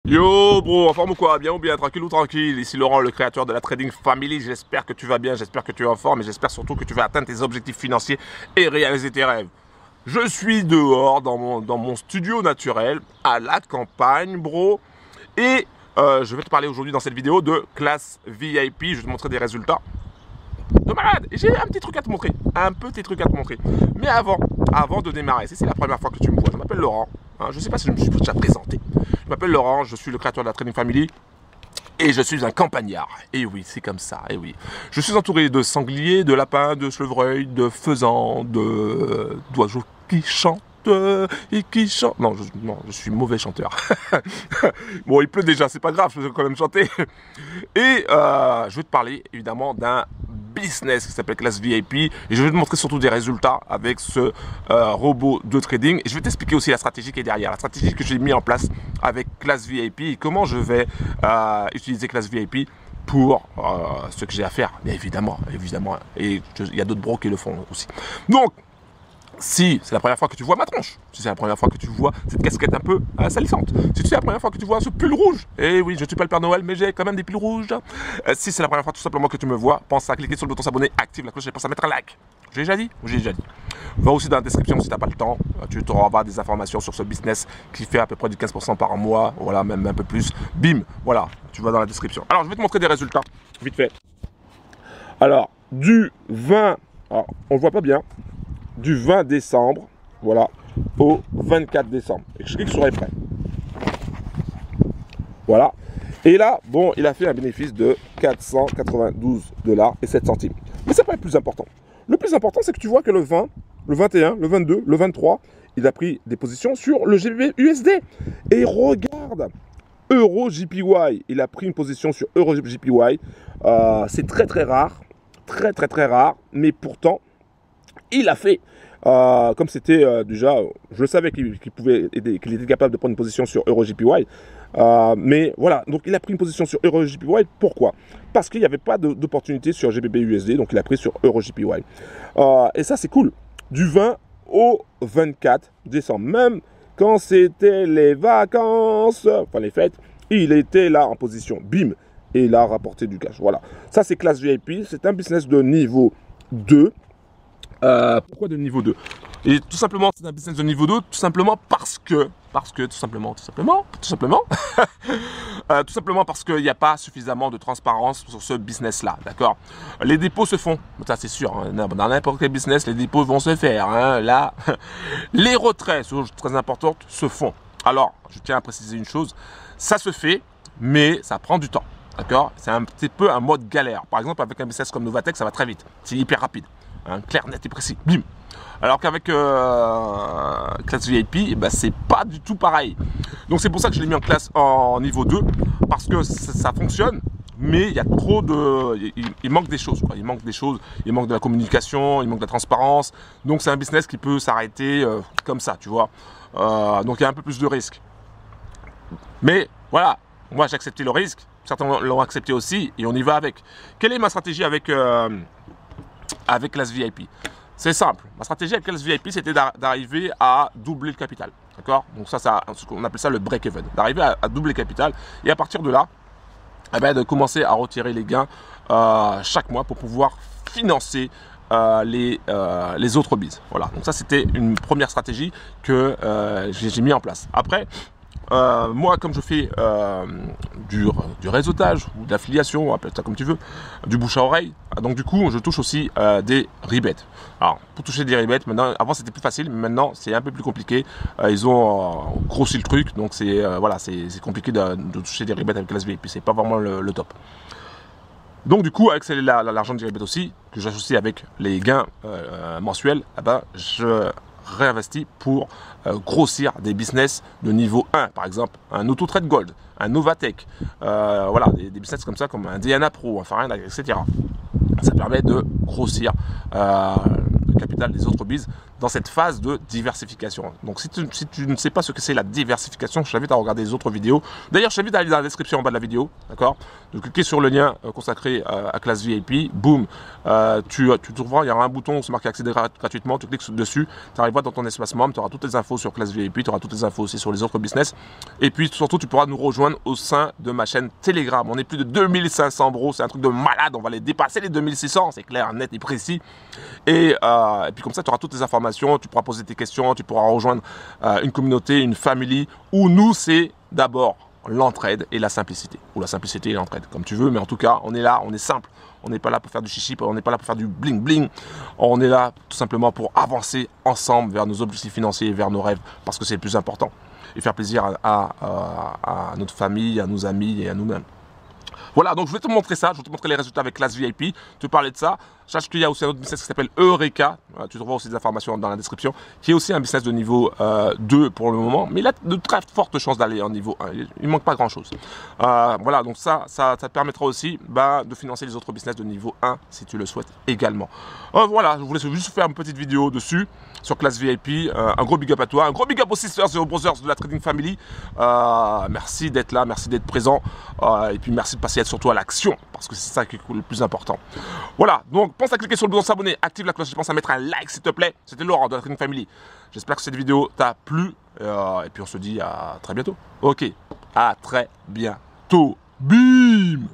Yo bro, en forme ou quoi? Bien ou bien? Tranquille ou tranquille? Ici Laurent, le créateur de la Trading Family. J'espère que tu vas bien, j'espère que tu es en forme et j'espère surtout que tu vas atteindre tes objectifs financiers et réaliser tes rêves. Je suis dehors dans mon studio naturel, à la campagne bro. Et je vais te parler aujourd'hui dans cette vidéo de classe VIP. Je vais te montrer des résultats de malade. Et j'ai un petit truc à te montrer, Mais avant de démarrer, si c'est la première fois que tu me vois, je m'appelle Laurent. Je ne sais pas si je me suis déjà présenté. Je m'appelle Laurent, je suis le créateur de la Trading Family et je suis un campagnard. Et oui, c'est comme ça, et oui. Je suis entouré de sangliers, de lapins, de chevreuils, de faisans, d'oiseaux qui chantent et qui chantent. Non, je suis mauvais chanteur. Bon, il pleut déjà, c'est pas grave, je vais quand même chanter. Et je vais te parler évidemment d'un business qui s'appelle Class VIP et je vais te montrer surtout des résultats avec ce robot de trading et je vais t'expliquer aussi la stratégie qui est derrière, la stratégie que j'ai mis en place avec Class VIP et comment je vais utiliser Class VIP pour ce que j'ai à faire, bien évidemment, et il y a d'autres bros qui le font aussi. Donc si c'est la première fois que tu vois ma tronche, si c'est la première fois que tu vois cette casquette un peu salissante, si c'est la première fois que tu vois ce pull rouge, et oui, je ne suis pas le Père Noël, mais j'ai quand même des pulls rouges. Si c'est la première fois tout simplement que tu me vois, pense à cliquer sur le bouton s'abonner, active la cloche et pense à mettre un like. J'ai déjà dit? J'ai déjà dit. Va aussi dans la description si tu n'as pas le temps, tu auras des informations sur ce business qui fait à peu près du 15% par mois, voilà, même un peu plus. Bim, voilà, tu vas dans la description. Alors, je vais te montrer des résultats, vite fait. Alors, du 20, alors, on ne voit pas bien, du 20 décembre, voilà, au 24 décembre. Et je clique sur Prêt. Voilà. Et là, bon, il a fait un bénéfice de 492 $ et 7 centimes. Mais c'est pas le plus important. Le plus important, c'est que tu vois que le 20, le 21, le 22, le 23, il a pris des positions sur le GBP USD. Et regarde, Euro JPY, il a pris une position sur Euro JPY. C'est très rare, très rare, mais pourtant, il a fait, comme c'était déjà, je savais qu'il pouvait aider, qu'il était capable de prendre une position sur EuroJPY, mais voilà, donc il a pris une position sur EuroJPY, pourquoi? Parce qu'il n'y avait pas d'opportunité sur GBP USD, donc il a pris sur EuroJPY. Et ça c'est cool, du 20 au 24 décembre, même quand c'était les vacances, enfin les fêtes, il était là en position, bim, et il a rapporté du cash, voilà. Ça c'est classe VIP, c'est un business de niveau 2. Pourquoi de niveau 2? Et tout simplement, c'est un business de niveau 2, tout simplement parce que tout simplement, parce qu'il n'y a pas suffisamment de transparence sur ce business-là, d'accord? Les dépôts se font, ça c'est sûr, hein, dans n'importe quel business, les dépôts vont se faire, hein, là. Les retraits, chose très importante, se font. Alors, je tiens à préciser une chose, ça se fait, mais ça prend du temps, d'accord? C'est un petit peu un mode galère. Par exemple, avec un business comme Novatech, ça va très vite, c'est hyper rapide. Clair, net et précis, bim. Alors qu'avec classe VIP, bah, c'est pas du tout pareil. Donc c'est pour ça que je l'ai mis en niveau 2, parce que ça fonctionne, mais il y a trop de... Il manque des choses, quoi. Il manque de la communication, il manque de la transparence. Donc c'est un business qui peut s'arrêter comme ça, tu vois. Donc il y a un peu plus de risques. Mais voilà, moi j'ai accepté le risque, certains l'ont accepté aussi, et on y va avec. Quelle est ma stratégie avec Class VIP? C'est simple. Ma stratégie avec Class VIP, c'était d'arriver à doubler le capital. D'accord? Donc on appelle ça le break-even. D'arriver à doubler le capital et à partir de là, eh ben, de commencer à retirer les gains chaque mois pour pouvoir financer les autres bises. Voilà. Donc ça, c'était une première stratégie que j'ai mis en place. Après, moi, comme je fais du réseautage ou de l'affiliation, appelle ça comme tu veux, du bouche à oreille, donc du coup, je touche aussi des rebates. Alors, pour toucher des rebates, maintenant, avant c'était plus facile, mais maintenant c'est un peu plus compliqué. Ils ont grossi le truc, donc c'est voilà, c'est compliqué de toucher des rebates avec Class VIP, c'est pas vraiment le top. Donc du coup, avec l'argent du rebate aussi, que j'associe avec les gains mensuels, eh ben, je réinvesti pour grossir des business de niveau 1, par exemple un AutoTrade Gold, un Novatech, voilà, des business comme ça, comme un DNA Pro, un Fahrenheit, etc. Ça permet de grossir le capital des autres bises dans cette phase de diversification. Donc si tu ne sais pas ce que c'est la diversification, je t'invite à regarder les autres vidéos. D'ailleurs, je t'invite à aller dans la description en bas de la vidéo, d'accord? De cliquer sur le lien consacré à classe VIP, boum, tu trouveras, il y aura un bouton où c'est marqué accéder gratuitement, tu cliques dessus, tu arriveras dans ton espace membre, tu auras toutes les infos sur classe VIP, tu auras toutes les infos aussi sur les autres business, et puis surtout tu pourras nous rejoindre au sein de ma chaîne Telegram. On est plus de 2500 bros, c'est un truc de malade, on va les dépasser les 2600, c'est clair, net et précis, et puis comme ça tu auras toutes les informations, tu pourras poser tes questions, tu pourras rejoindre une communauté, une famille, où nous c'est d'abord l'entraide et la simplicité, ou la simplicité et l'entraide, comme tu veux, mais en tout cas on est là, on est simple, on n'est pas là pour faire du chichi, on n'est pas là pour faire du bling bling, on est là tout simplement pour avancer ensemble vers nos objectifs financiers, vers nos rêves, parce que c'est le plus important, et faire plaisir à notre famille, à nos amis et à nous-mêmes. Voilà, donc je vais te montrer ça, je vais te montrer les résultats avec classe VIP, te parler de ça. Sache qu'il y a aussi un autre business qui s'appelle Eureka, tu trouveras aussi des informations dans la description, qui est aussi un business de niveau 2 pour le moment, mais il a de très fortes chances d'aller en niveau 1, il ne manque pas grand chose. Voilà, donc ça te permettra aussi de financer les autres business de niveau 1 si tu le souhaites également. Voilà, je voulais juste faire une petite vidéo dessus, sur classe VIP, un gros big up à toi, un gros big up aux sisters et aux brothers de la Trading Family. Merci d'être là, merci d'être présent, et puis merci de passer surtout à l'action, parce que c'est ça qui est le plus important. Voilà, donc pense à cliquer sur le bouton s'abonner, active la cloche, je pense à mettre un like s'il te plaît. C'était Laurent de la Trading Family. J'espère que cette vidéo t'a plu, et puis on se dit à très bientôt. Ok, à très bientôt. Bim!